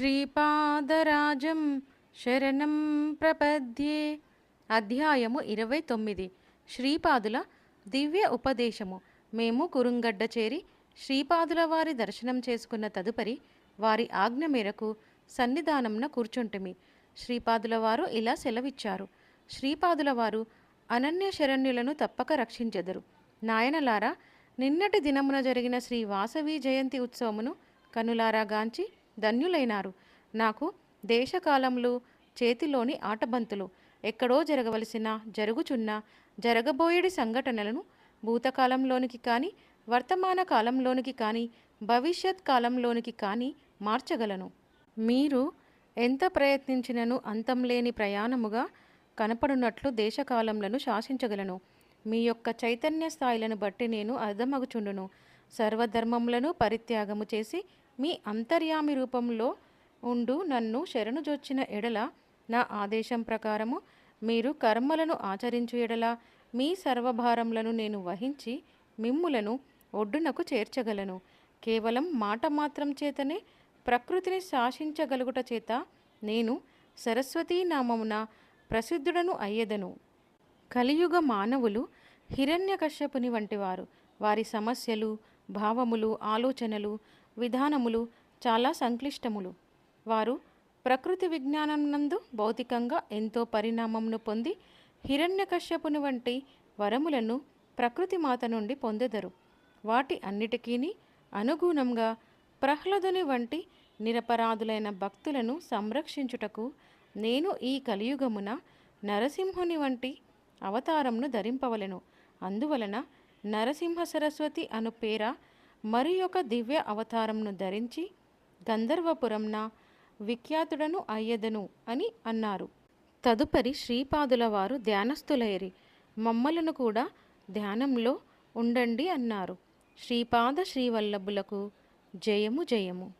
శ్రీపాదరాజం శరణం ప్రపద్యే. అధ్యాయము 29. శ్రీపాదుల దివ్య ఉపదేశము. మేము కురుంగడ్డ చేరి శ్రీపాదుల వారి దర్శనం చేసుకున్న తదుపరి వారి ఆజ్ఞ మేరకు సన్నిధానంన కూర్చుంటిమి. శ్రీపాదుల వారు ఇలా సెలవిచ్చారు. శ్రీపాదుల వారు అనన్య శరణ్యులను తప్పక రక్షించెదరు. నాయనలారా, నిన్నటి దినమున జరిగిన శ్రీ వాసవి జయంతి ఉత్సవమును కనులారా గాంచి ధన్యులైనారు. నాకు దేశకాలములు చేతిలోని ఆటబంతులు. ఎక్కడో జరగవలసిన, జరుగుచున్న, జరగబోయేడి సంఘటనలను భూతకాలంలోనికి కానీ, వర్తమాన కాలంలోనికి కానీ, భవిష్యత్ కాలంలోనికి కానీ మార్చగలను. మీరు ఎంత ప్రయత్నించినను అంతంలేని ప్రయాణముగా కనపడునట్లు దేశకాలములను శాసించగలను. మీ యొక్క చైతన్య స్థాయిలను బట్టి నేను అర్థమగుచుండును. సర్వధర్మములను పరిత్యాగము చేసి మీ అంతర్యామి రూపంలో ఉండు నన్ను శరణుజొచ్చిన ఎడల, నా ఆదేశం ప్రకారము మీరు కర్మలను ఆచరించు ఎడల, మీ సర్వభారములను నేను వహించి మిమ్ములను ఒడ్డునకు చేర్చగలను. కేవలం మాట మాత్రం చేతనే ప్రకృతిని శాసించగలుగుట చేత నేను సరస్వతీ నామమున ప్రసిద్ధుడను అయ్యెదను. కలియుగ మానవులు హిరణ్యకశ్యపుని వంటివారు. వారి సమస్యలు, భావములు, ఆలోచనలు, విధానములు చాలా సంక్లిష్టములు. వారు ప్రకృతి విజ్ఞానమునందు భౌతికంగా ఎంతో పరిణామమును పొంది హిరణ్యకశ్యపుని వంటి వరములను ప్రకృతి మాత నుండి పొందెదరు. వాటి అన్నిటికీ అనుగుణంగా ప్రహ్లాదుని వంటి నిరపరాధులైన భక్తులను సంరక్షించుటకు నేను ఈ కలియుగమున నరసింహుని వంటి అవతారమును ధరింపవలెను. అందువలన నరసింహ సరస్వతి అను పేర మరి ఒక దివ్య అవతారమును ధరించి గంధర్వపురంన విఖ్యాతుడను అయ్యెదను అని అన్నారు. తదుపరి శ్రీపాదుల వారు ధ్యానస్థులైరి. మమ్మలను కూడా ధ్యానంలో ఉండండి అన్నారు. శ్రీపాద శ్రీవల్లభులకు జయము జయము.